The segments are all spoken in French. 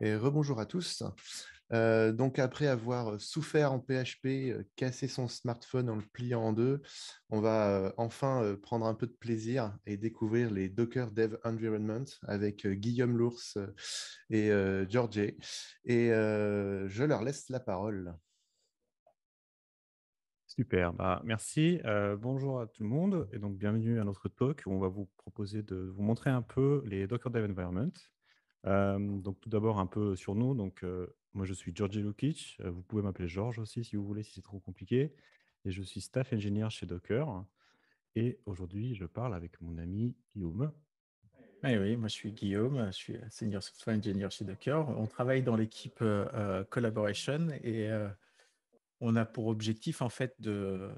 Et rebonjour à tous. Donc, après avoir souffert en PHP, cassé son smartphone en le pliant en deux, on va enfin prendre un peu de plaisir et découvrir les Docker Dev Environment avec Guillaume Lours et Georgie. Et je leur laisse la parole. Super, merci. Bonjour à tout le monde et donc bienvenue à notre talk où on va vous proposer de vous montrer un peu les Docker Dev Environment. Donc tout d'abord un peu sur nous. Moi je suis Georgi Lukic. Vous pouvez m'appeler Georges aussi si vous voulez, si c'est trop compliqué. Et je suis staff engineer chez Docker. Et aujourd'hui je parle avec mon ami Guillaume. Oui, oui, moi je suis Guillaume, je suis Senior Software Engineer chez Docker. On travaille dans l'équipe Collaboration et on a pour objectif en fait de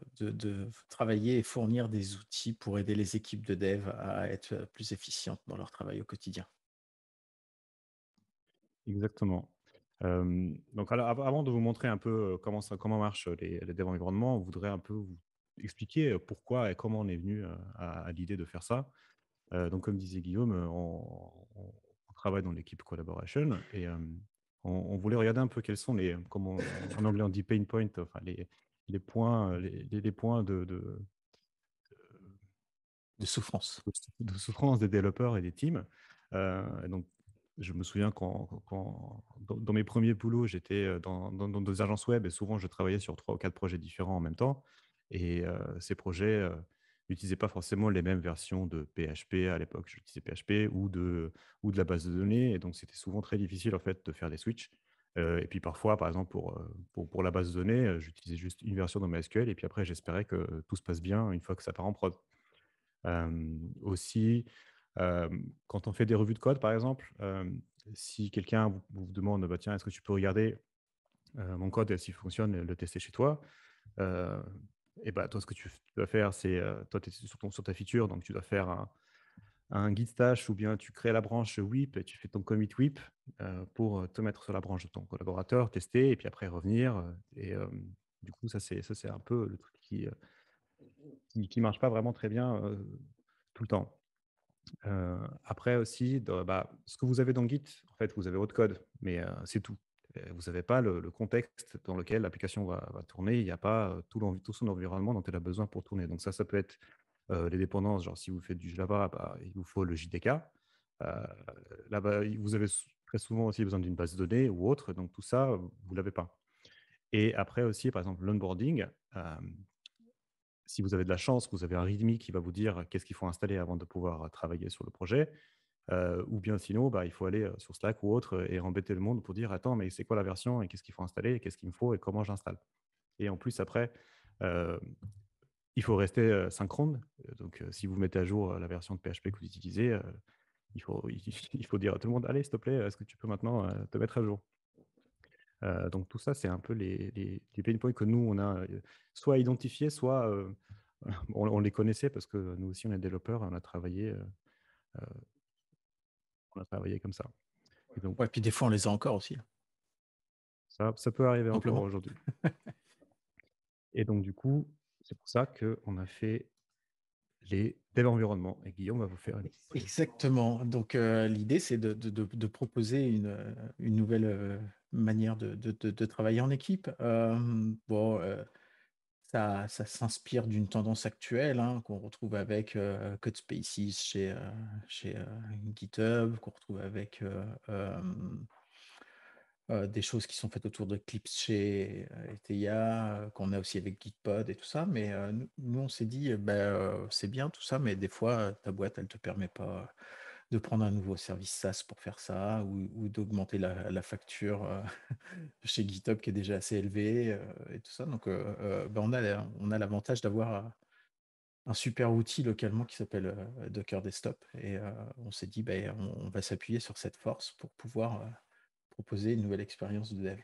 travailler et fournir des outils pour aider les équipes de dev à être plus efficientes dans leur travail au quotidien. Exactement. Donc alors, avant de vous montrer un peu comment marchent les dev environnements, on voudrait un peu vous expliquer pourquoi et comment on est venu à l'idée de faire ça. Donc, comme disait Guillaume, on travaille dans l'équipe collaboration et on voulait regarder un peu quels sont les, en anglais on dit pain points, enfin les points, les points De souffrance. de souffrance des développeurs et des teams. Et donc, je me souviens dans mes premiers boulots, j'étais dans des agences web et souvent je travaillais sur 3 ou 4 projets différents en même temps. Et ces projets n'utilisaient pas forcément les mêmes versions de PHP à l'époque. J'utilisais PHP ou de la base de données. Et donc, c'était souvent très difficile en fait, de faire des switches. Et puis parfois, par exemple, pour la base de données, j'utilisais juste une version de MySQL et puis après, j'espérais que tout se passe bien une fois que ça part en prod. Aussi, quand on fait des revues de code, par exemple, si quelqu'un vous demande, bah, tiens, est-ce que tu peux regarder mon code s'il fonctionne et le tester chez toi, euh, et bah, toi, ce que tu dois faire, c'est, toi, tu es sur ta feature, donc tu dois faire un git stash ou bien tu crées la branche WIP et tu fais ton commit WIP pour te mettre sur la branche de ton collaborateur, tester et puis après revenir. Du coup, ça, c'est un peu le truc qui marche pas vraiment très bien tout le temps. Après aussi, ce que vous avez dans Git, en fait, vous avez votre code, mais c'est tout. Vous n'avez pas le contexte dans lequel l'application va tourner. Il n'y a pas tout son environnement dont elle a besoin pour tourner. Donc ça peut être les dépendances. Genre, si vous faites du Java, il vous faut le JDK. Euh, Là-bas, vous avez très souvent aussi besoin d'une base de données ou autre. Donc tout ça, vous ne l'avez pas. Et après aussi, par exemple, l'onboarding. Si vous avez de la chance, vous avez un README qui va vous dire qu'est-ce qu'il faut installer avant de pouvoir travailler sur le projet. Ou bien sinon, il faut aller sur Slack ou autre et embêter le monde pour dire attends, mais c'est quoi la version et qu'est-ce qu'il faut installer et qu'est-ce qu'il me faut et comment j'installe. Et en plus, après, euh, il faut rester synchrone. Donc, si vous mettez à jour la version de PHP que vous utilisez, il faut dire à tout le monde allez, s'il te plaît, est-ce que tu peux maintenant te mettre à jour. Donc, tout ça, c'est un peu les pain points que nous, on a soit identifiés, soit on les connaissait parce que nous aussi, on est développeurs et euh, on a travaillé comme ça. Et donc, Ouais, puis des fois on les a encore aussi, ça peut arriver encore simplement. aujourd'hui. Et donc, du coup, c'est pour ça qu'on a fait les dev environnements. Et Guillaume va vous faire une petite présentation. Exactement. Donc, l'idée, c'est de proposer une nouvelle manière de travailler en équipe. Ça s'inspire d'une tendance actuelle hein, qu'on retrouve avec Codespaces chez GitHub, qu'on retrouve avec des choses qui sont faites autour d'Eclipse chez ETIA, qu'on a aussi avec Gitpod et tout ça. Mais nous, on s'est dit, c'est bien tout ça, mais des fois, ta boîte, elle ne te permet pas de prendre un nouveau service SaaS pour faire ça ou d'augmenter la facture chez GitHub qui est déjà assez élevée et tout ça. Donc, on a l'avantage d'avoir un super outil localement qui s'appelle Docker Desktop. Et on s'est dit, on va s'appuyer sur cette force pour pouvoir proposer une nouvelle expérience de dev.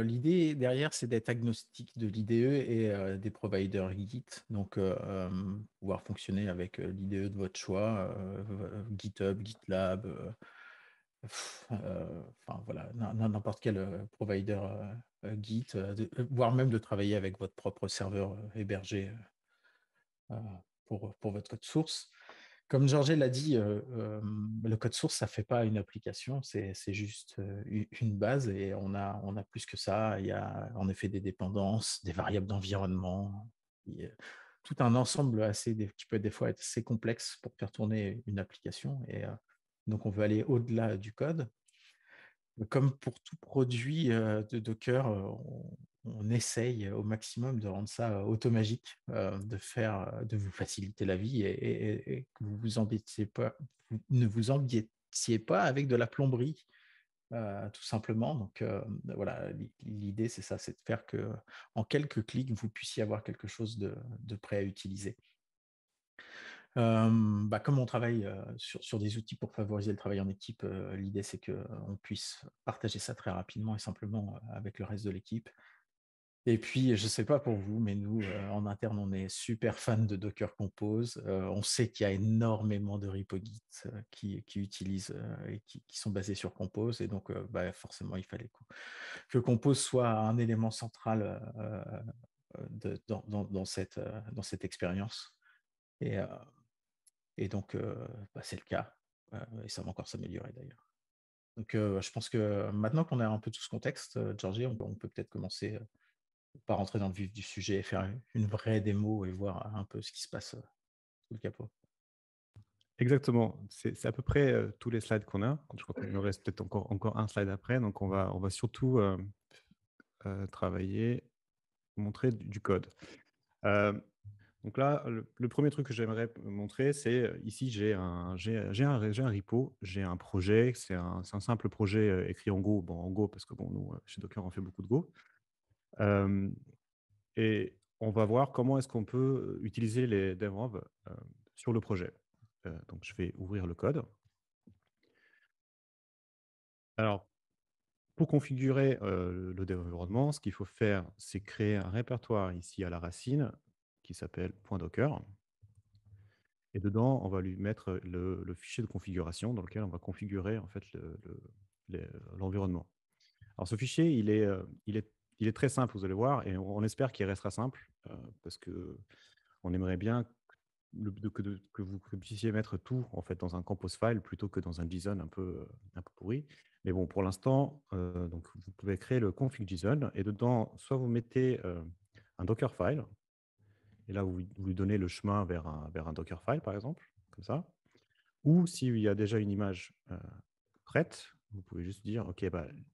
L'idée derrière, c'est d'être agnostique de l'IDE et des providers Git. Donc, pouvoir fonctionner avec l'IDE de votre choix, GitHub, GitLab, enfin voilà, n'importe quel provider Git, voire même de travailler avec votre propre serveur hébergé euh, pour votre code source. Comme Georges l'a dit, le code source, ça ne fait pas une application, c'est juste une base et on a plus que ça. Il y a en effet des dépendances, des variables d'environnement, tout un ensemble qui peut des fois être assez complexe pour faire tourner une application. Et donc, on veut aller au-delà du code. Comme pour tout produit de Docker, on essaye au maximum de rendre ça automagique, de vous faciliter la vie et que vous ne vous embêtiez pas avec de la plomberie, tout simplement. Donc voilà, l'idée c'est ça, c'est de faire que en quelques clics, vous puissiez avoir quelque chose de prêt à utiliser. Comme on travaille sur des outils pour favoriser le travail en équipe, l'idée c'est qu'on puisse partager ça très rapidement et simplement avec le reste de l'équipe. Et puis, je ne sais pas pour vous, mais nous, en interne, on est super fan de Docker Compose. On sait qu'il y a énormément de repos Git qui utilisent et qui sont basés sur Compose. Et donc, forcément, il fallait que Compose soit un élément central dans cette expérience. Et donc, c'est le cas. Et ça va encore s'améliorer d'ailleurs. Donc, je pense que maintenant qu'on a un peu tout ce contexte, Georgie, on peut peut-être commencer par rentrer dans le vif du sujet et faire une vraie démo et voir un peu ce qui se passe sous le capot. Exactement. C'est à peu près tous les slides qu'on a. Je crois qu'il nous reste peut-être encore un slide après. Donc, on va surtout travailler, montrer du code. Donc là, le premier truc que j'aimerais montrer, c'est ici, j'ai un repo, j'ai un projet. C'est un simple projet écrit en Go. Bon, en Go, parce que bon, nous, chez Docker, on fait beaucoup de Go. Et on va voir comment est-ce qu'on peut utiliser les DevRob sur le projet. Donc, je vais ouvrir le code. Alors, pour configurer le dev environnement, ce qu'il faut faire, c'est créer un répertoire ici à la racine qui s'appelle .docker. Et dedans, on va lui mettre le fichier de configuration dans lequel on va configurer en fait l'environnement. Alors, ce fichier, il est très simple, vous allez voir, et on espère qu'il restera simple parce qu'on aimerait bien que vous puissiez mettre tout en fait dans un compose file plutôt que dans un JSON un peu pourri. Mais bon, pour l'instant, donc vous pouvez créer le config JSON et dedans, soit vous mettez un Docker file, et là vous lui donnez le chemin vers un Docker file par exemple, comme ça. Ou s'il y a déjà une image prête, vous pouvez juste dire OK,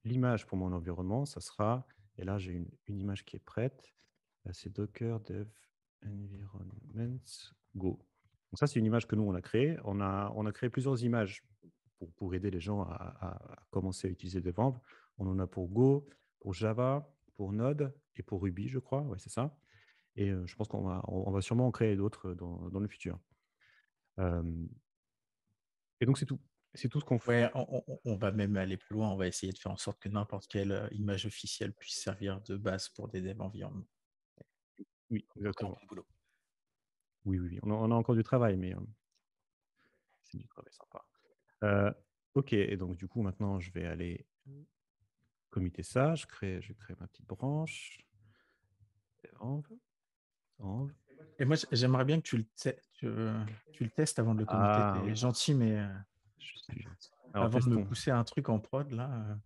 l'image pour mon environnement, ça sera, et là j'ai une image qui est prête, c'est Docker Dev Environment Go. Donc ça, c'est une image que nous, on a créée. On a créé plusieurs images pour aider les gens à commencer à utiliser DevRamp. On en a pour Go, pour Java, pour Node et pour Ruby, je crois. Ouais, c'est ça. Et je pense on va sûrement en créer d'autres dans le futur. Et donc, c'est tout. C'est tout ce qu'on fait. Ouais, on va même aller plus loin. On va essayer de faire en sorte que n'importe quelle image officielle puisse servir de base pour des devs environnement. Oui, Encore exactement. du boulot. Oui. On a encore du travail, mais c'est du travail sympa. OK, et donc du coup, maintenant, je vais aller committer ça. Je crée ma petite branche. Env. Et moi, j'aimerais bien que tu le testes avant de le committer. Ah Tu es oui, gentil, mais je suis gentil. Alors, avant de me testons. pousser un truc en prod, là.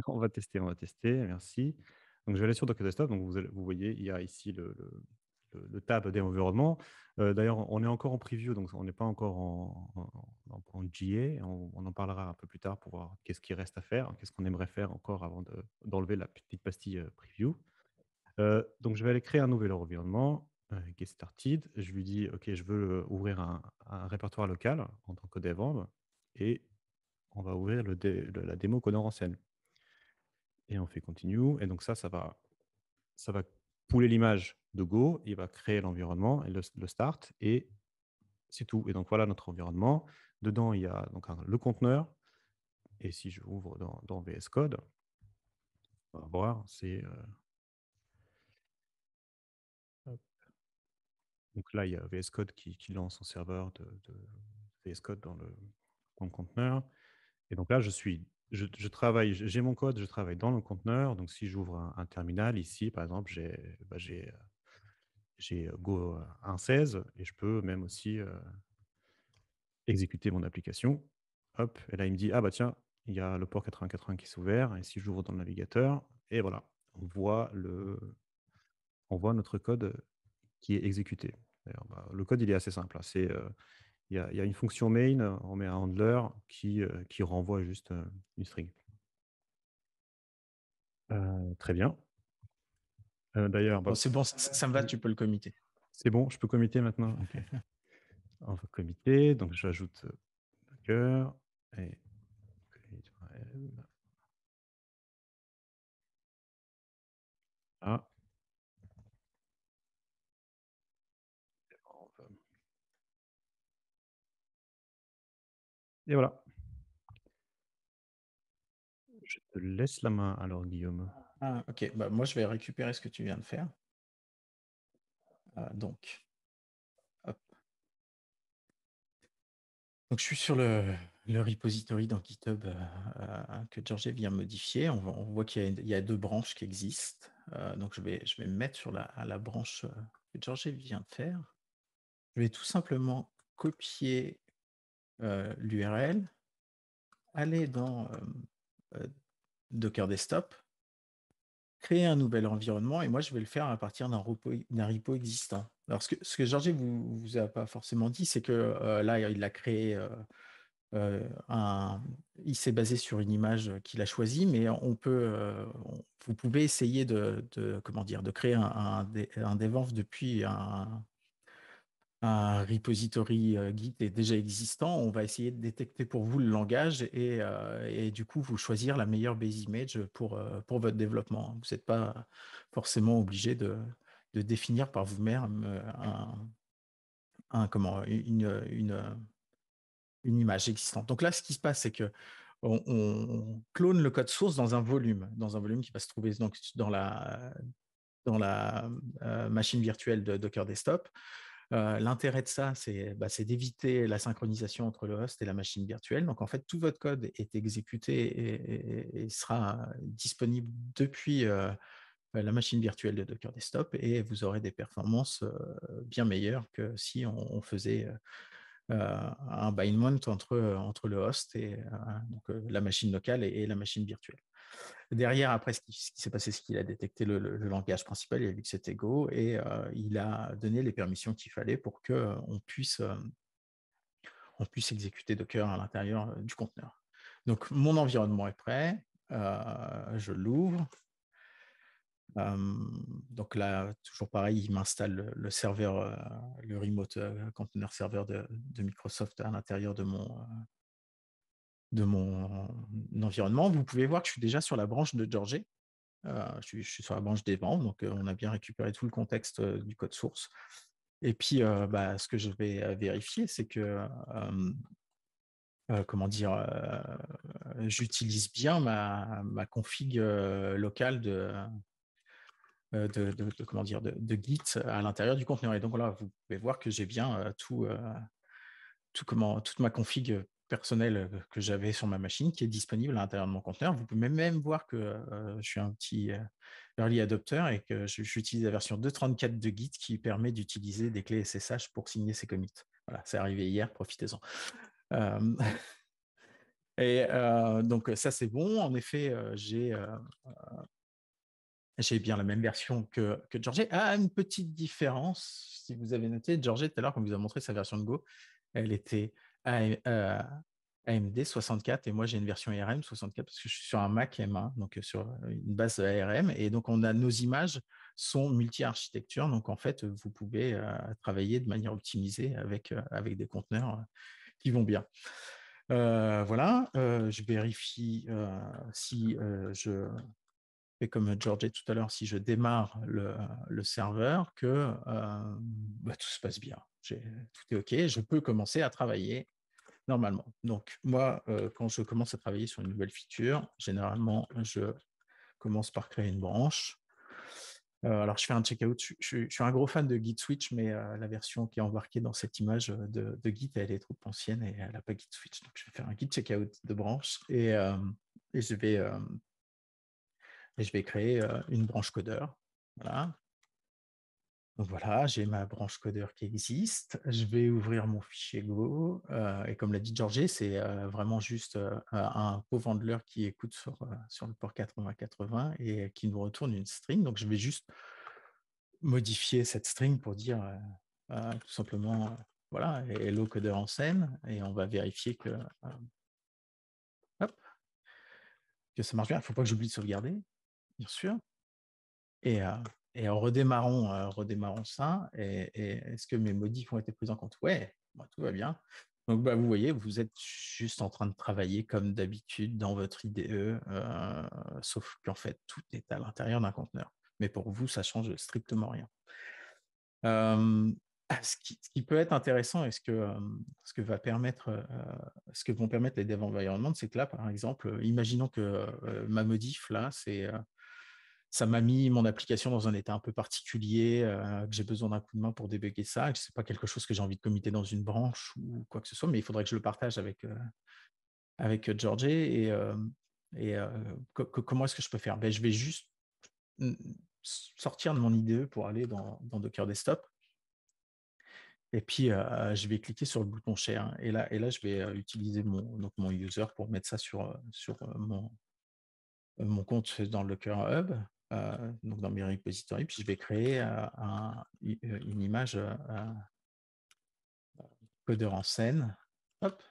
On va tester, merci. Donc, je vais aller sur Docker Desktop. Donc, vous voyez, il y a ici le tab des environnements. D'ailleurs, on est encore en preview, donc on n'est pas encore en GA. On en parlera un peu plus tard pour voir qu'est-ce qui reste à faire, qu'est-ce qu'on aimerait faire encore avant d'enlever la petite pastille preview. Donc, je vais aller créer un nouvel environnement, get started. Je lui dis, OK, je veux ouvrir un répertoire local en tant que dev et on va ouvrir la démo Codeur en scène. Et on fait continue. Et donc ça va pouler l'image de Go, il va créer l'environnement et le start, et c'est tout. Et donc voilà notre environnement. Dedans, il y a donc le conteneur. Et si je ouvre dans VS Code, on va voir, c'est donc là, il y a VS Code qui lance son serveur de VS Code dans le conteneur. Et donc là, je travaille, j'ai mon code, je travaille dans le conteneur. Donc si j'ouvre un terminal ici, par exemple, j'ai Go 1.16 et je peux même aussi exécuter mon application. Hop, et là, il me dit: «Ah bah tiens, il y a le port 8080 qui s'est ouvert» et si j'ouvre dans le navigateur et voilà, on voit notre code, qui est exécuté. D'ailleurs, bah, le code, il est assez simple, hein. Il y a une fonction main, on met un handler qui renvoie juste, une string. Très bien. D'ailleurs, Bon, bah, c'est bon, ça me va, tu peux le committer. c'est bon, je peux committer maintenant? OK. On va committer, donc j'ajoute, Docker et commit-rm. Ah, on va et voilà. Je te laisse la main alors Guillaume. Ah, ok, bah, moi je vais récupérer ce que tu viens de faire. Donc, hop. Donc, je suis sur le repository dans GitHub que Georgie vient modifier. On voit qu'il y a 2 branches qui existent. Donc, je vais me mettre sur la branche que Georgie vient de faire. Je vais tout simplement copier l'URL, aller dans Docker Desktop, créer un nouvel environnement et moi, je vais le faire à partir d'un repo existant. Alors, ce que Georgie vous a pas forcément dit, c'est que là, il a créé il s'est basé sur une image qu'il a choisie, mais vous pouvez essayer comment dire, de créer un dev depuis un repository Git est déjà existant. On va essayer de détecter pour vous le langage et du coup, vous choisir la meilleure base image pour votre développement. Vous n'êtes pas forcément obligé de définir par vous-même une image existante. Donc là, ce qui se passe, c'est que on clone le code source dans un volume qui va se trouver donc dans la machine virtuelle de Docker Desktop. L'intérêt de ça, c'est d'éviter la synchronisation entre le host et la machine virtuelle. Donc, en fait, tout votre code est exécuté et sera disponible depuis la machine virtuelle de Docker Desktop et vous aurez des performances bien meilleures que si on faisait un bindment entre le host et donc, la machine locale et la machine virtuelle. Derrière, après, ce qui s'est passé, c'est qu'il a détecté le langage principal, il a vu que c'était Go et il a donné les permissions qu'il fallait pour qu'on puisse exécuter Docker à l'intérieur du conteneur. Donc, mon environnement est prêt. Je l'ouvre. Donc là, toujours pareil, il m'installe le serveur, le remote container server de Microsoft à l'intérieur de mon environnement. Vous pouvez voir que je suis déjà sur la branche de Georgie. Je suis sur la branche des ventes, donc on a bien récupéré tout le contexte du code source. Et puis, ce que je vais vérifier, c'est que comment dire, j'utilise bien ma config locale comment dire, de Git à l'intérieur du conteneur. Et donc là, vous pouvez voir que j'ai bien toute ma config personnelle que j'avais sur ma machine qui est disponible à l'intérieur de mon conteneur. Vous pouvez même voir que je suis un petit early adopter et que j'utilise la version 2.34 de Git qui permet d'utiliser des clés SSH pour signer ses commits. Voilà, c'est arrivé hier, profitez-en. Et donc ça, c'est bon. En effet, j'ai bien la même version que Georgie. Ah, une petite différence, si vous avez noté, Georgie, tout à l'heure, quand vous a montré sa version de Go, elle était AMD 64 et moi j'ai une version ARM 64 parce que je suis sur un Mac M1, donc sur une base ARM. Et donc nos images sont multi-architecture. Donc en fait, vous pouvez travailler de manière optimisée avec des conteneurs qui vont bien. Voilà, je vérifie si je fais comme Georgie tout à l'heure, si je démarre le serveur, que tout se passe bien. Tout est OK, je peux commencer à travailler normalement. Donc, moi, quand je commence à travailler sur une nouvelle feature, généralement, je commence par créer une branche. Alors, je fais un checkout. Je suis un gros fan de Git Switch, mais la version qui est embarquée dans cette image de Git, elle est trop ancienne et elle n'a pas Git Switch. Donc, je vais faire un Git checkout de branche et je vais créer une branche codeur. Voilà. Donc voilà, j'ai ma branche codeur qui existe. Je vais ouvrir mon fichier Go. Et comme l'a dit Georgie, c'est vraiment juste un co-vendeur qui écoute sur le port 8080 et qui nous retourne une string. Donc je vais juste modifier cette string pour dire tout simplement voilà, hello codeur en scène. Et on va vérifier hop, que ça marche bien. Il ne faut pas que j'oublie de sauvegarder, bien sûr. Et en redémarrant ça, est-ce que mes modifs ont été pris en compte? Ouais, tout va bien. Donc, vous voyez, vous êtes juste en train de travailler comme d'habitude dans votre IDE, sauf qu'en fait, tout est à l'intérieur d'un conteneur. Mais pour vous, ça change strictement rien. Ce qui peut être intéressant et ce que vont permettre les dev environment, c'est que là, par exemple, imaginons que ma modif, là, ça m'a mis mon application dans un état un peu particulier, que j'ai besoin d'un coup de main pour débugger ça, que ce n'est pas quelque chose que j'ai envie de committer dans une branche ou quoi que ce soit, mais il faudrait que je le partage avec Georgie. Comment est-ce que je peux faire? Je vais juste sortir de mon IDE pour aller dans Docker Desktop. Et puis, je vais cliquer sur le bouton Share. Et là je vais utiliser mon user pour mettre ça sur mon compte dans le Docker Hub, donc dans mes repositories. Puis, je vais créer une image codeur en scène. Hop.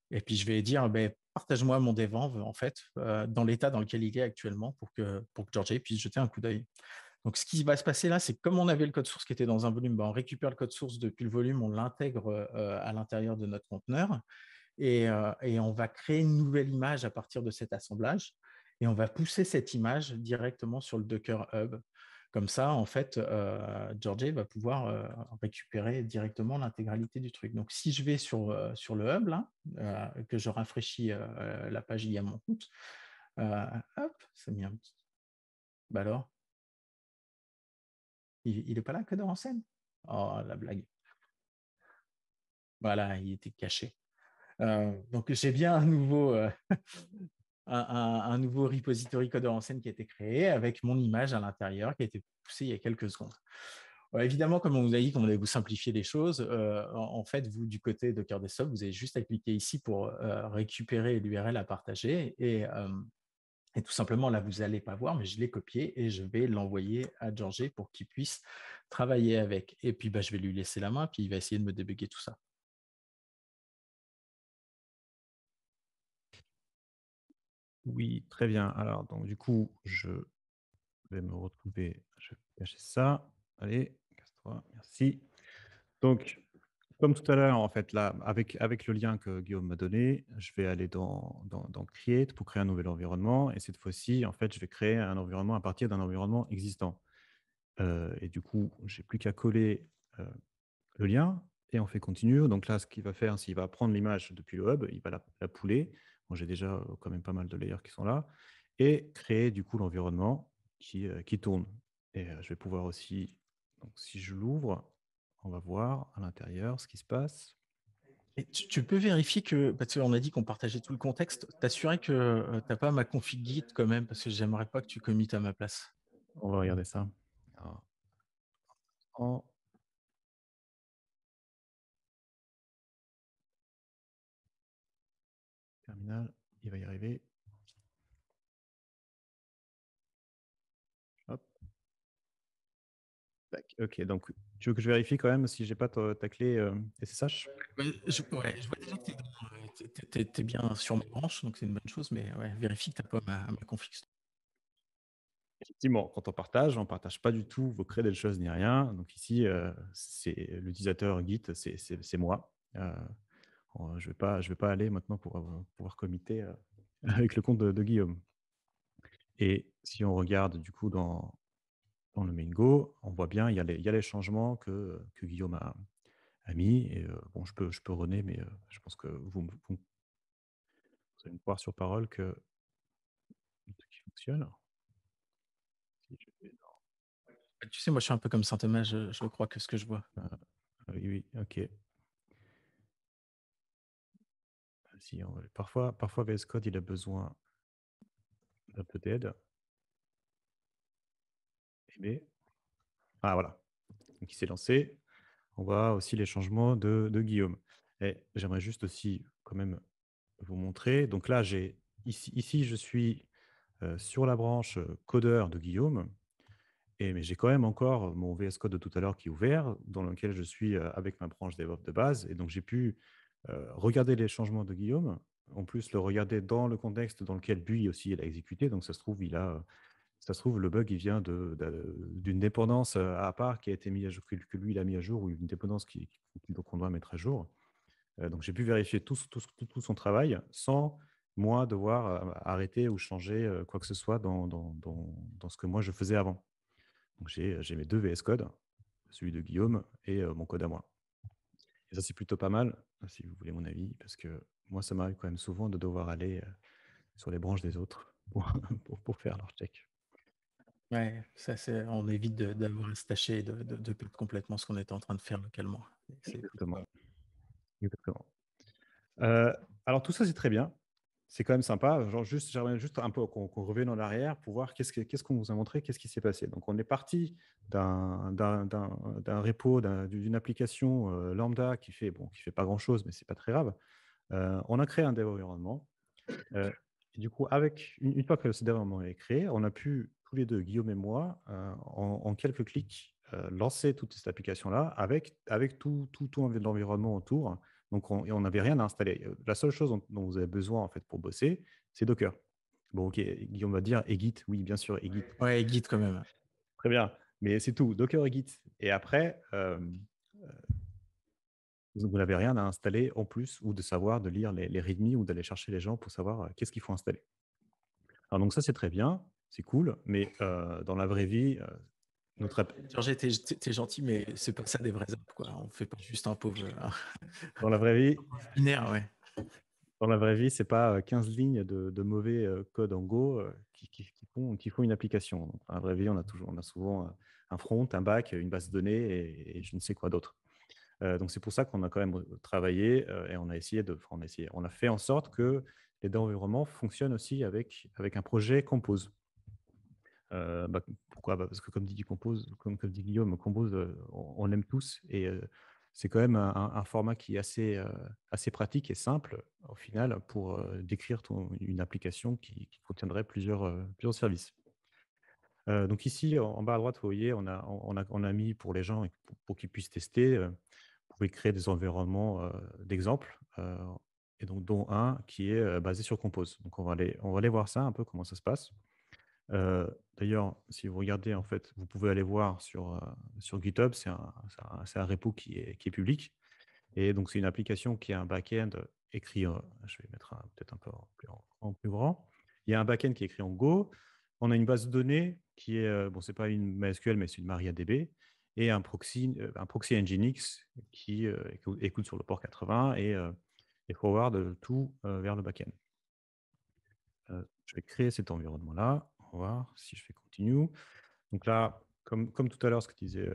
Et puis, je vais dire, partage-moi mon devenv, en fait, dans l'état dans lequel il est actuellement pour que Georgie puisse jeter un coup d'œil. Donc, ce qui va se passer là, c'est que comme on avait le code source qui était dans un volume, on récupère le code source depuis le volume, on l'intègre à l'intérieur de notre conteneur et on va créer une nouvelle image à partir de cet assemblage et on va pousser cette image directement sur le Docker Hub. Comme ça, en fait, Georgie va pouvoir récupérer directement l'intégralité du truc. Donc, si je vais sur le Hub, là, que je rafraîchis la page il y a mon compte, hop, ça a mis un petit... alors il n'est pas là, codeur en scène? Oh, la blague. Voilà, il était caché. Donc, j'ai bien un nouveau, un nouveau repository codeur en scène qui a été créé avec mon image à l'intérieur qui a été poussée il y a quelques secondes. Évidemment, comme on vous a dit qu'on allait vous simplifier les choses, en fait, vous, du côté de Docker Desktop, vous avez juste à cliquer ici pour récupérer l'URL à partager et tout simplement, là, vous n'allez pas voir, mais je l'ai copié et je vais l'envoyer à Georgie pour qu'il puisse travailler avec. Et puis, je vais lui laisser la main, puis il va essayer de me débugger tout ça. Oui, très bien. Alors, donc, du coup, je vais me retrouver. Je vais cacher ça. Allez, casse-toi. Merci. Donc, comme tout à l'heure, en fait, là, avec le lien que Guillaume m'a donné, je vais aller dans Create pour créer un nouvel environnement. Et cette fois-ci, en fait, je vais créer un environnement à partir d'un environnement existant. Et du coup, j'ai plus qu'à coller le lien et on fait continue. Donc là, ce qu'il va faire, c'est qu'il va prendre l'image depuis le hub, il va la pouler. Bon, j'ai déjà quand même pas mal de layers qui sont là et créer du coup l'environnement qui tourne. Et je vais pouvoir aussi, donc si je l'ouvre, on va voir à l'intérieur ce qui se passe. Et tu peux vérifier que, parce qu'on a dit qu'on partageait tout le contexte, t'assurer que tu n'as pas ma config Git quand même, parce que j'aimerais pas que tu commites à ma place. On va regarder ça. Alors, en terminal, il va y arriver. Hop. Ok, donc tu veux que je vérifie quand même si j'ai pas ta clé SSH? Je vois déjà que tu es bien sur ma branche, donc c'est une bonne chose, mais vérifie que tu n'as pas ma config. Effectivement, quand on partage pas du tout vos credentials ni rien. Donc ici, c'est l'utilisateur Git, c'est moi. Je vais pas aller maintenant pour pouvoir committer avec le compte de Guillaume. Et si on regarde du coup dans le main Go, on voit bien, il y a les changements que Guillaume a mis. Et bon, je peux runner, mais je pense que vous allez me croire sur parole que le truc fonctionne. Si je vais Tu sais, moi, je suis un peu comme Saint-Thomas, je crois que ce que je vois. oui, ok. Si, parfois VS Code, il a besoin d'un peu d'aide. Ah, voilà. qui s'est lancé. On voit aussi les changements de Guillaume. Et j'aimerais juste aussi quand même vous montrer. Donc là, ici, je suis sur la branche codeur de Guillaume. Mais j'ai quand même encore mon VS Code de tout à l'heure qui est ouvert, dans lequel je suis avec ma branche DevOps de base. Et donc, j'ai pu regarder les changements de Guillaume, en plus le regarder dans le contexte dans lequel lui aussi il a exécuté. Donc, ça se trouve, ça se trouve le bug il vient d'une dépendance à part qui a été mise à jour, que lui il a mis à jour, ou une dépendance qu'on doit mettre à jour. Donc, j'ai pu vérifier tout son travail sans moi devoir arrêter ou changer quoi que ce soit dans ce que moi je faisais avant. Donc, j'ai mes deux VS Code, celui de Guillaume et mon code à moi. Et ça, c'est plutôt pas mal, si vous voulez mon avis, parce que moi, ça m'arrive quand même souvent de devoir aller sur les branches des autres pour faire leur check. Ouais, on évite d'avoir à se tâcher et de perdre complètement ce qu'on était en train de faire localement. C'est plutôt Exactement. pas mal. Exactement. Alors, tout ça, c'est très bien. C'est quand même sympa. J'aimerais juste un peu qu'on revienne en arrière pour voir qu'est-ce qu'on vous a montré, qu'est-ce qui s'est passé. Donc, on est parti d'un repo, d'une application lambda qui fait pas grand-chose, mais c'est pas très grave. On a créé un dev environnement. Et du coup, une fois que ce dev environnement est créé, on a pu, tous les deux, Guillaume et moi, en quelques clics, lancer toute cette application-là avec tout l'environnement autour. Donc, on n'avait rien à installer. La seule chose dont vous avez besoin en fait, pour bosser, c'est Docker. Bon, ok, Guillaume va dire, et Git, oui, bien sûr, et Git. Ouais, guide quand même. Très bien, mais c'est tout, Docker et Git. Et après, vous n'avez rien à installer en plus, ou de savoir de lire les README ou d'aller chercher les gens pour savoir qu'est-ce qu'il faut installer. Alors donc ça, c'est très bien, c'est cool, mais dans la vraie vie, notre app- Georges, t'es gentil, mais c'est pas ça des vrais apps, quoi. On fait pas juste un pauvre dans la vraie vie, binaire, ouais. dans la vraie vie, c'est pas 15 lignes de mauvais code en Go qui font une application. Donc, dans la vraie vie, on a souvent un front, un back, une base de données et je ne sais quoi d'autre. Donc c'est pour ça qu'on a quand même travaillé et on a fait en sorte que les deux environnements fonctionnent aussi avec un projet Compose. Pourquoi? Parce que comme comme dit Guillaume, Compose, on l'aime tous et c'est quand même un format qui est assez pratique et simple au final pour décrire une application qui contiendrait plusieurs services. Donc ici, en bas à droite, vous voyez, on a mis pour les gens pour qu'ils puissent tester, vous pouvez créer des environnements d'exemple, et donc dont un qui est basé sur Compose. Donc on va aller voir ça un peu comment ça se passe. D'ailleurs, si vous regardez, en fait, vous pouvez aller voir sur GitHub, c'est un repo qui est public. Et donc, c'est une application qui a un back-end écrit, je vais mettre peut-être un peu en plus grand. Il y a un back-end qui est écrit en Go. On a une base de données qui est, bon, c'est pas une MySQL, mais c'est une MariaDB. Et un proxy Nginx qui écoute sur le port 80 et forward tout vers le back-end. Je vais créer cet environnement-là. On va voir si je fais continue. Donc là, comme tout à l'heure, ce que disait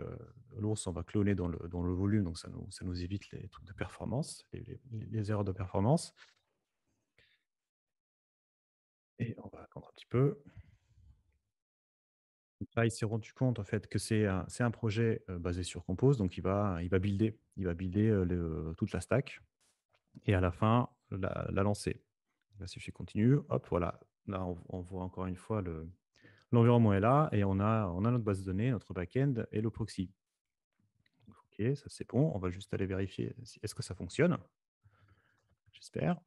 l'ours, on va cloner dans le volume, donc ça nous évite les trucs de performance, les erreurs de performance. Et on va attendre un petit peu. Donc là, il s'est rendu compte en fait que c'est un projet basé sur Compose, donc il va builder toute la stack et à la fin la lancer. Là, si je fais continue, hop, voilà. Là, on voit encore une fois l'environnement est là et on a notre base de données, notre back-end et le proxy. Ok, ça c'est bon. On va juste aller vérifier est-ce que ça fonctionne. J'espère.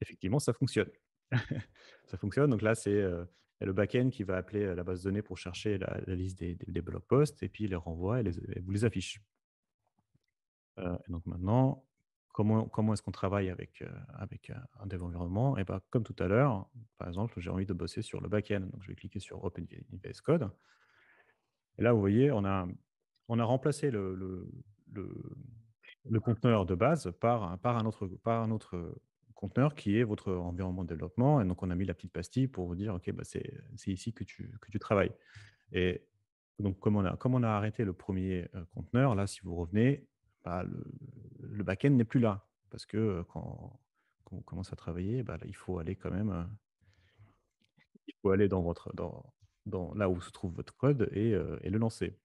Effectivement, ça fonctionne. Ça fonctionne. Donc là, c'est le back-end qui va appeler la base de données pour chercher la liste des blog posts et puis il les renvoie et vous les affiche. Et donc maintenant, comment est-ce qu'on travaille avec un dev environnement? Et ben, comme tout à l'heure, par exemple, j'ai envie de bosser sur le back-end. Donc je vais cliquer sur Open VS Code. Et là, vous voyez, on a remplacé le conteneur de base par un autre conteneur qui est votre environnement de développement. Et donc, on a mis la petite pastille pour vous dire, OK, bah, c'est ici que tu travailles. Et donc, comme on a arrêté le premier conteneur, là, si vous revenez, bah, le back-end n'est plus là. Parce que quand on commence à travailler, bah, là, il faut aller quand même il faut aller dans là où se trouve votre code et le lancer.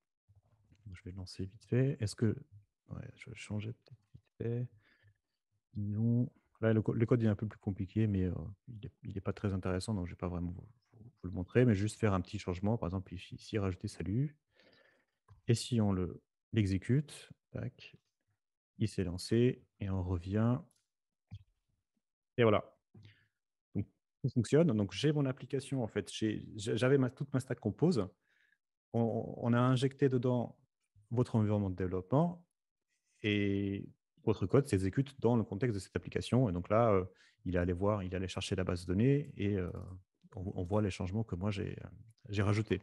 je vais lancer vite fait. Est-ce que... Ouais, je vais changer peut-être vite fait. Non. Là, le code est un peu plus compliqué, mais il n'est pas très intéressant, donc je ne vais pas vraiment vous le montrer, mais juste faire un petit changement. Par exemple, ici, rajouter salut. Et si on l'exécute, tac, il s'est lancé et on revient. Et voilà. Donc, tout fonctionne. Donc, j'ai mon application, en fait. J'avais toute ma stack Compose. On a injecté dedans votre environnement de développement et votre code s'exécute dans le contexte de cette application. Et donc là, il est allé voir, il est allé chercher la base de données et on voit les changements que moi j'ai rajoutés.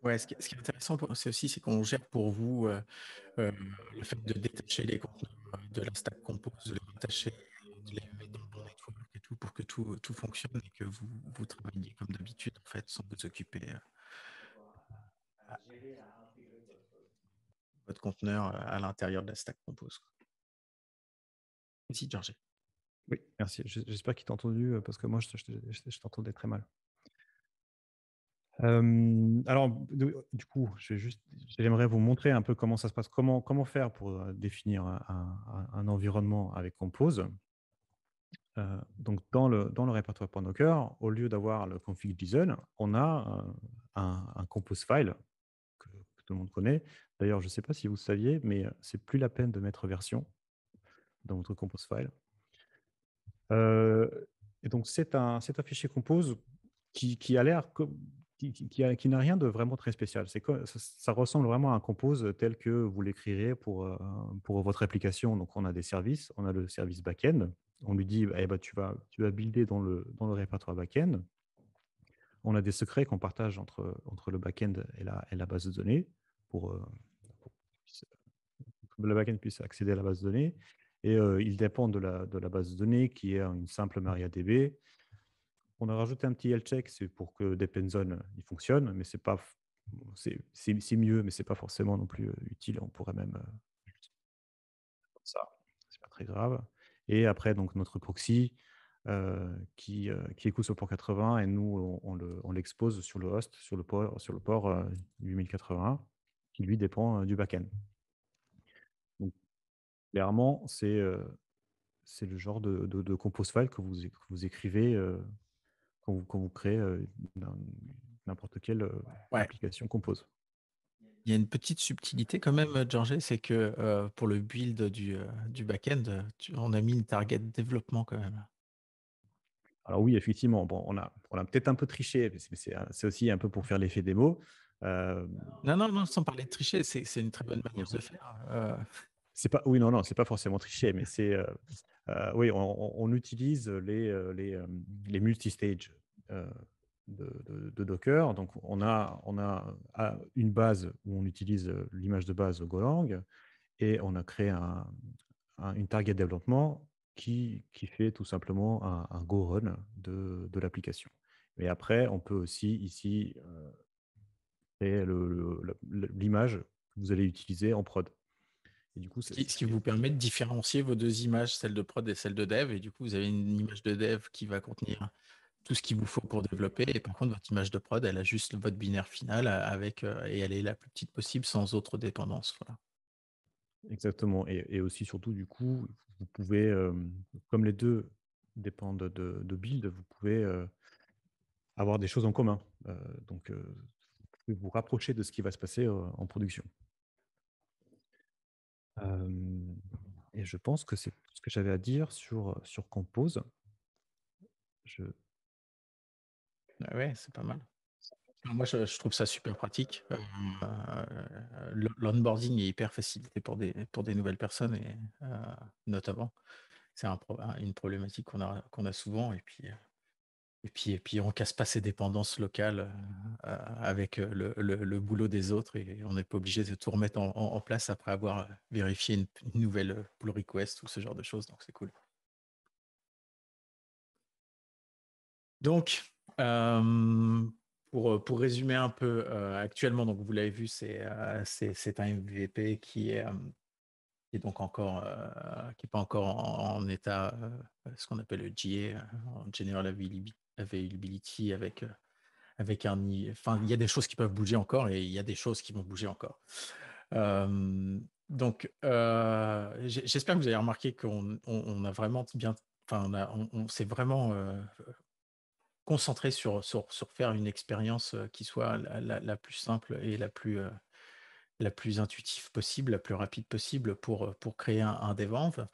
Ouais, ce qui est intéressant, c'est qu'on gère pour vous le fait de détacher les contenus de la stack Compose, de les détacher, de les mettre dans le bon network et tout, pour que tout fonctionne et que vous travailliez comme d'habitude, en fait, sans vous occuper de votre conteneur à l'intérieur de la stack Compose. Merci, Georges. Oui, merci. J'espère qu'il t'a entendu parce que moi, je t'entendais très mal. Alors, du coup, j'aimerais vous montrer un peu comment ça se passe, comment faire pour définir un environnement avec Compose. Donc, dans le répertoire Docker, au lieu d'avoir le config.json, on a un compose file que tout le monde connaît. D'ailleurs, je ne sais pas si vous saviez, mais c'est plus la peine de mettre version dans votre compose file. Et donc, c'est un fichier compose qui a l'air qui n'a rien de vraiment très spécial. Ça ressemble vraiment à un compose tel que vous l'écrirez pour votre application. Donc, on a des services, on a le service back-end. On lui dit, eh ben, tu vas builder dans le répertoire back-end. On a des secrets qu'on partage entre le back-end et la base de données pour que le back-end puisse accéder à la base de données. Et il dépend de la base de données qui est une simple MariaDB. On a rajouté un petit health check, c'est pour que Dependzone il fonctionne, mais c'est mieux, mais c'est pas forcément non plus utile. On pourrait même comme ça, c'est pas très grave. Et après donc notre proxy qui écoute sur le port 80 et nous on l'expose sur le host, sur le port 8081 qui lui dépend du backend. Donc clairement c'est le genre de compose file que vous écrivez quand vous créez n'importe quelle Ouais. application compose. Il y a une petite subtilité quand même, Georges, c'est que pour le build du back-end, on a mis une target développement quand même. Alors oui, effectivement, bon, on a peut-être un peu triché, mais c'est aussi un peu pour faire l'effet démo. Non, sans parler de tricher, c'est une très bonne manière de faire. Oui, non, c'est pas forcément triché, mais oui, on utilise les multi-stages de Docker. Donc, on a une base où on utilise l'image de base Golang et on a créé une target développement qui fait tout simplement un go run de l'application. Mais après, on peut aussi ici créer l'image que vous allez utiliser en prod. Et du coup, Ce qui vous permet de différencier vos deux images, celle de prod et celle de dev. Et du coup, vous avez une image de dev qui va contenir tout ce qu'il vous faut pour développer. Et par contre, votre image de prod, elle a juste votre binaire final et elle est la plus petite possible sans autre dépendance. Voilà. Exactement. Et aussi, surtout, du coup, vous pouvez, comme les deux dépendent de build, vous pouvez avoir des choses en commun. Donc, vous pouvez vous rapprocher de ce qui va se passer en production. Et je pense que c'est tout ce que j'avais à dire sur Compose. Ouais, c'est pas mal. Moi, je trouve ça super pratique. L'onboarding est hyper facilité pour des nouvelles personnes, et notamment. C'est une problématique qu'on a souvent. Et puis, on casse pas ses dépendances locales avec le boulot des autres, et on n'est pas obligé de tout remettre en place après avoir vérifié une nouvelle pull request ou ce genre de choses. Donc, c'est cool. Donc, pour résumer un peu, actuellement, donc vous l'avez vu, c'est un MVP qui est donc encore, qui n'est pas encore en état, ce qu'on appelle le GA, en General Availability, avec avec enfin, il y a des choses qui peuvent bouger encore et il y a des choses qui vont bouger encore. Donc, j'espère que vous avez remarqué qu'on a vraiment bien, enfin, on s'est vraiment concentré sur faire une expérience qui soit la plus simple et la plus intuitive possible, la plus rapide possible pour créer un DevEnv.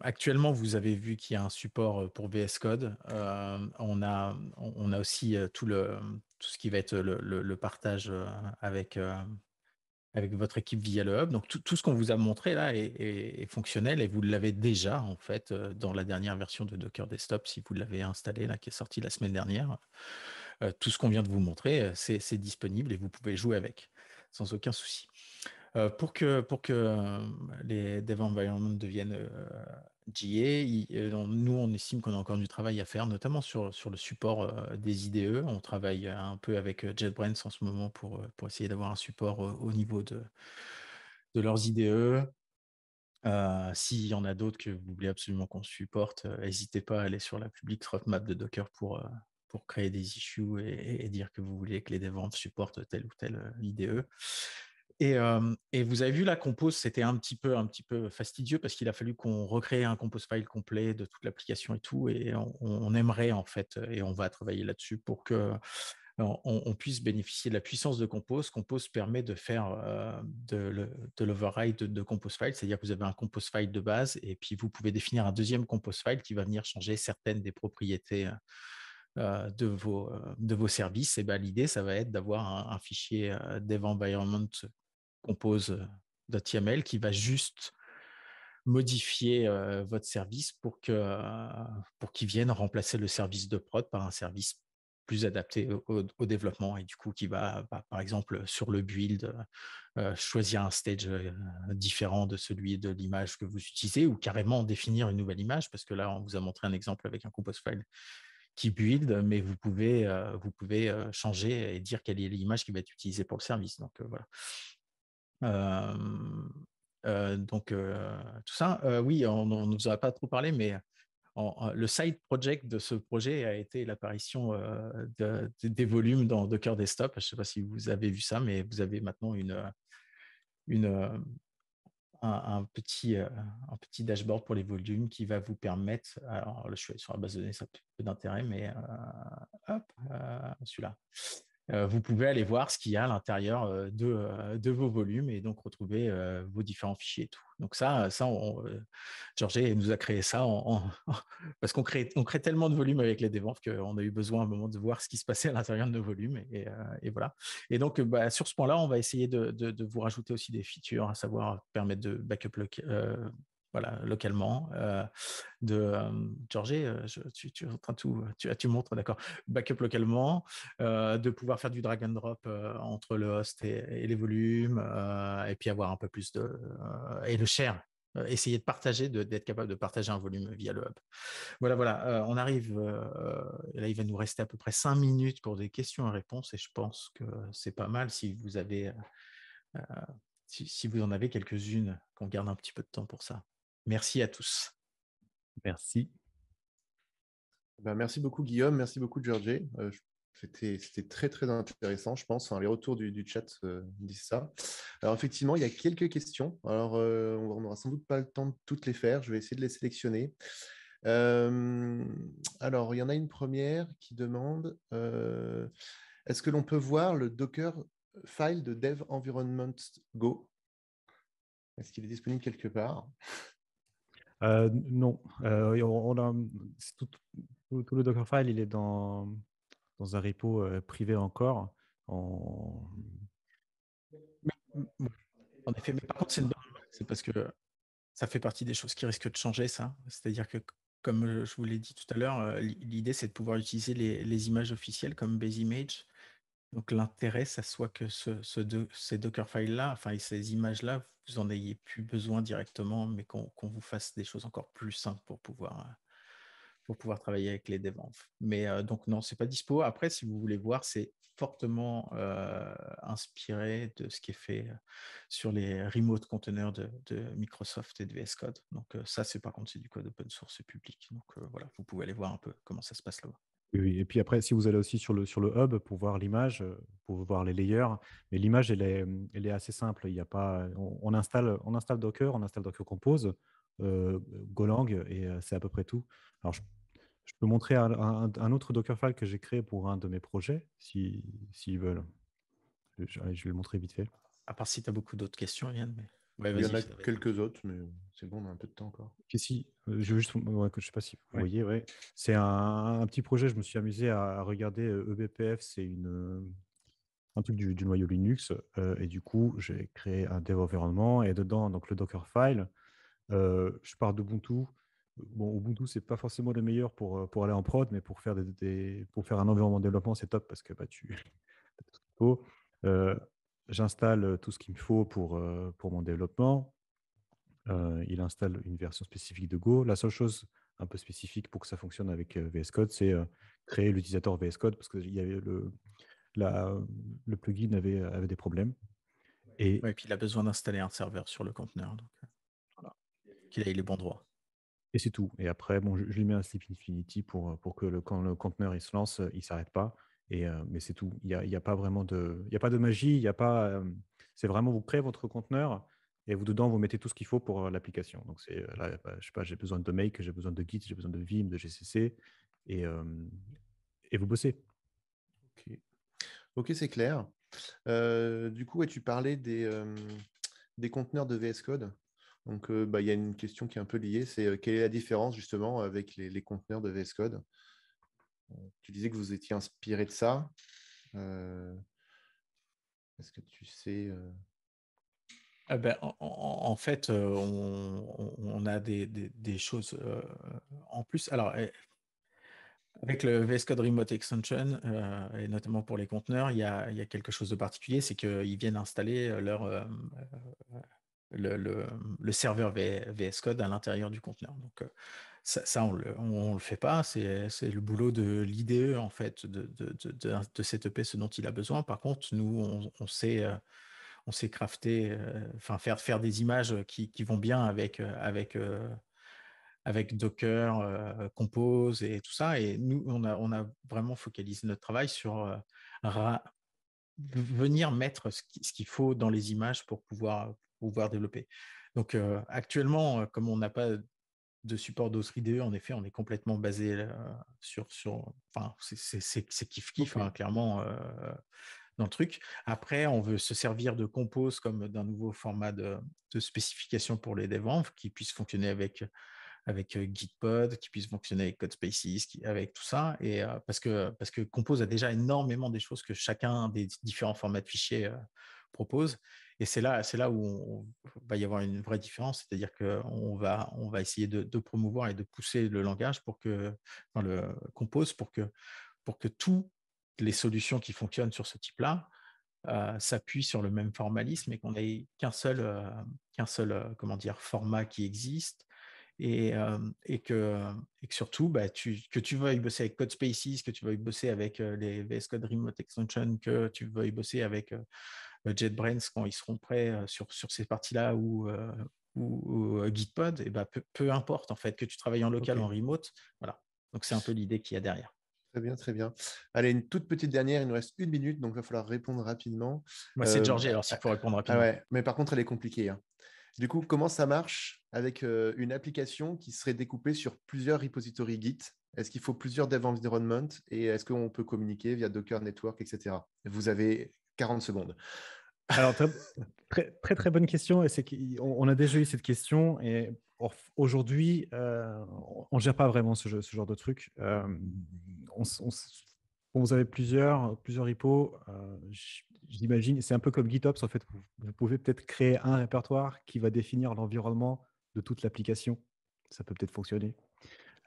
Actuellement, vous avez vu qu'il y a un support pour VS Code. On a aussi tout ce qui va être le partage avec votre équipe via le hub. Donc, tout ce qu'on vous a montré là est fonctionnel et vous l'avez déjà, en fait, dans la dernière version de Docker Desktop, si vous l'avez installé, là, qui est sortie la semaine dernière. Tout ce qu'on vient de vous montrer, c'est disponible et vous pouvez jouer avec sans aucun souci. Pour que les dev environments deviennent GA, nous, on estime qu'on a encore du travail à faire, notamment sur le support des IDE. On travaille un peu avec JetBrains en ce moment pour essayer d'avoir un support au niveau de leurs IDE. S'il y en a d'autres que vous voulez absolument qu'on supporte, n'hésitez pas à aller sur la public roadmap de Docker pour créer des issues et dire que vous voulez que les devs supportent telle ou telle IDE. Et vous avez vu la compose, c'était un petit peu fastidieux parce qu'il a fallu qu'on recrée un compose file complet de toute l'application et tout. Et on aimerait en fait, et on va travailler là-dessus pour que on puisse bénéficier de la puissance de Compose. Compose permet de faire de l'override de Compose file, c'est-à-dire que vous avez un Compose file de base et puis vous pouvez définir un deuxième Compose file qui va venir changer certaines des propriétés de vos services. Et ben, l'idée, ça va être d'avoir un fichier dev environment compose.yml qui va juste modifier votre service pour qu'il vienne remplacer le service de prod par un service plus adapté au développement et du coup qui va, par exemple, sur le build, choisir un stage différent de celui de l'image que vous utilisez ou carrément définir une nouvelle image parce que là, on vous a montré un exemple avec un compose file qui build, mais vous pouvez changer et dire quelle est l'image qui va être utilisée pour le service. Donc, voilà. Donc, tout ça, oui, on ne nous a pas trop parlé, mais le side project de ce projet a été l'apparition des volumes dans Docker Desktop. Je ne sais pas si vous avez vu ça, mais vous avez maintenant un petit dashboard pour les volumes qui va vous permettre, alors là, je suis allé sur la base de données, ça a peu d'intérêt, mais hop, celui-là. Vous pouvez aller voir ce qu'il y a à l'intérieur de vos volumes et donc retrouver vos différents fichiers et tout. Donc ça Georges nous a créé ça parce qu'on crée tellement de volumes avec les devs qu'on a eu besoin à un moment de voir ce qui se passait à l'intérieur de nos volumes et voilà. Et donc sur ce point-là, on va essayer de vous rajouter aussi des features, à savoir permettre de backup localement. Georges, tu es en train de tu montres, d'accord, backup localement, de pouvoir faire du drag and drop entre le host et les volumes, et puis avoir un peu plus et le share. Essayer de partager, d'être capable de partager un volume via le hub. Voilà. On arrive, là, il va nous rester à peu près 5 minutes pour des questions et réponses, et je pense que c'est pas mal si vous avez, si vous en avez quelques-unes, qu'on garde un petit peu de temps pour ça. Merci à tous. Merci. Ben, merci beaucoup, Guillaume. Merci beaucoup, Georgie. C'était très, très intéressant, je pense. Hein, les retours du chat disent ça. Alors, effectivement, il y a quelques questions. Alors, on n'aura sans doute pas le temps de toutes les faire. Je vais essayer de les sélectionner. Alors, il y en a une première qui demande est-ce que l'on peut voir le Docker file de Dev Environment Go? Est-ce qu'il est disponible quelque part? Non. Tout le Dockerfile, il est dans un repo privé encore. En effet, mais par contre, c'est une bonne remarque. C'est parce que ça fait partie des choses qui risquent de changer, ça. C'est-à-dire que, comme je vous l'ai dit tout à l'heure, l'idée, c'est de pouvoir utiliser les images officielles comme base image. Donc, l'intérêt, ça soit que ces Dockerfiles-là, enfin, ces images-là, vous en ayez plus besoin directement, mais qu'on vous fasse des choses encore plus simples pour pouvoir travailler avec les dev env. Mais donc, non, c'est pas dispo. Après, si vous voulez voir, c'est fortement inspiré de ce qui est fait sur les remote containers de Microsoft et de VS Code. Donc, ça, c'est par contre, c'est du code open source et public. Donc, voilà, vous pouvez aller voir un peu comment ça se passe là-bas. Oui, et puis après, si vous allez aussi sur le hub pour voir l'image, pour voir les layers, mais l'image, elle est assez simple. Il y a pas, on installe Docker, on installe Docker Compose, Golang, et c'est à peu près tout. Alors, je peux montrer un autre Dockerfile que j'ai créé pour un de mes projets, s'ils veulent. Allez, je vais le montrer vite fait. À part si tu as beaucoup d'autres questions, Yann. Mais... Ouais, Il y en vas-y, a ça va être quelques autres, mais c'est bon, on a un peu de temps encore. Ici, je veux juste, ouais, je sais pas si vous Ouais. voyez, ouais. C'est un petit projet, je me suis amusé à regarder eBPF, c'est un truc du noyau Linux. Et du coup, j'ai créé un dev environnement et dedans, donc le Dockerfile, je pars d'Ubuntu. Bon, Ubuntu, c'est pas forcément le meilleur pour aller en prod, mais pour faire, pour faire un environnement de développement, c'est top parce que bah, tu as tout ce qu'il faut. Euh, J'installe tout ce qu'il me faut pour mon développement. Il installe une version spécifique de Go. La seule chose un peu spécifique pour que ça fonctionne avec VS Code, c'est créer l'utilisateur VS Code parce que la- le plugin avait des problèmes. Et, Ouais, et puis il a besoin d'installer un serveur sur le conteneur, donc voilà, qu'il ait les bons droits. et c'est tout. Et après, bon, je lui mets un sleep infinity pour que quand le conteneur il se lance, il ne s'arrête pas. Mais c'est tout. Il y a pas vraiment il y a pas de magie. Il y a pas, c'est vraiment, vous créez votre conteneur et vous, dedans, vous mettez tout ce qu'il faut pour l'application. Donc, c'est là, bah, je sais pas, j'ai besoin de Make, j'ai besoin de Git, j'ai besoin de Vim, de GCC. Et, euh, et vous bossez. Ok, ok, c'est clair. Du coup, ouais, tu parlais des conteneurs de VS Code. Donc, bah, il y a une question qui est un peu liée, c'est quelle est la différence justement avec les conteneurs de VS Code? Tu disais que vous étiez inspiré de ça. Euh, Est-ce que tu sais Ben, en fait, on a des choses en plus. Alors, avec le VS Code Remote Extension, et notamment pour les conteneurs, il y a quelque chose de particulier, c'est qu'ils viennent installer le serveur VS Code à l'intérieur du conteneur. Donc, ça on le fait pas. C'est le boulot de l'IDE, en fait, de setuper ce dont il a besoin. Par contre, nous, on sait crafter, enfin faire des images qui vont bien avec Docker, Compose et tout ça. Et nous, on a vraiment focalisé notre travail sur venir mettre ce qu'il faut dans les images pour pouvoir développer. Donc actuellement, comme on n'a pas de support d'Osri IDE, en effet, on est complètement basé enfin, c'est kiff-kiff, Ok, hein, clairement, dans le truc. Après, on veut se servir de Compose comme d'un nouveau format de spécification pour les dev qui puisse fonctionner avec Gitpod, qui puisse fonctionner avec Codespaces, avec tout ça. Et parce que Compose a déjà énormément des choses que chacun des différents formats de fichiers propose. Et c'est là où va y avoir une vraie différence, c'est-à-dire qu'on on va essayer de promouvoir et de pousser le langage enfin, le Compose pour que toutes les solutions qui fonctionnent sur ce type-là s'appuient sur le même formalisme et qu'on ait qu'un seul comment dire, format qui existe et que surtout, bah, que tu veuilles bosser avec Codespaces, que tu veuilles bosser avec les VS Code Remote Extension, que tu veuilles bosser avec JetBrains quand ils seront prêts sur ces parties-là ou Gitpod, et bah, peu importe en fait, que tu travailles en local ok. ou en remote. Voilà. Donc c'est un peu l'idée qu'il y a derrière. Très bien, très bien. Allez, une toute petite dernière, il nous reste 1 minute, donc il va falloir répondre rapidement. Moi, c'est Euh, Georgie, alors s'il faut répondre ah rapidement. ouais, mais par contre, elle est compliquée, hein. Du coup, comment ça marche avec une application qui serait découpée sur plusieurs repositories Git? Est-ce qu'il faut plusieurs dev environment et est-ce qu'on peut communiquer via Docker Network, etc. Vous avez 40 secondes. Alors, très bonne question. Et c'est qu'on a déjà eu cette question. Et aujourd'hui, on ne gère pas vraiment ce genre de truc. Quand vous avez plusieurs repos, j'imagine, c'est un peu comme GitOps. En fait, vous pouvez peut-être créer un répertoire qui va définir l'environnement de toute l'application. Ça peut peut-être fonctionner.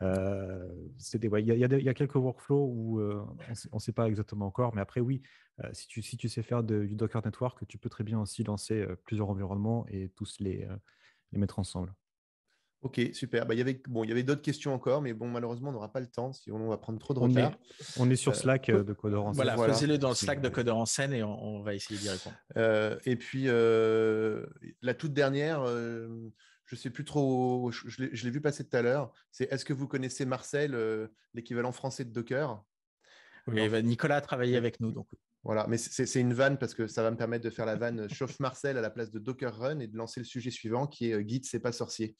Ouais, il y a quelques workflows où on ne sait pas exactement encore, mais après, oui, si tu sais faire du Docker Network, tu peux très bien aussi lancer plusieurs environnements et tous les mettre ensemble. Ok, super. Bah, il y avait d'autres questions encore, mais bon, malheureusement, on n'aura pas le temps, sinon on va prendre trop de On retard. est, on est sur Euh, Slack de Codeur en scène. Voilà, voilà. posez-le dans le Si Slack vous de voulez. Codeur en scène et on va essayer d'y répondre. Et puis, la toute dernière, je ne sais plus trop, je l'ai vu passer tout à l'heure, c'est est-ce que vous connaissez Marcel, l'équivalent français de Docker? Oui, bah, Nicolas a travaillé Oui. avec nous, donc Voilà, mais c'est une vanne parce que ça va me permettre de faire la vanne chauffe Marcel à la place de Docker Run et de lancer le sujet suivant qui est Git, c'est pas sorcier.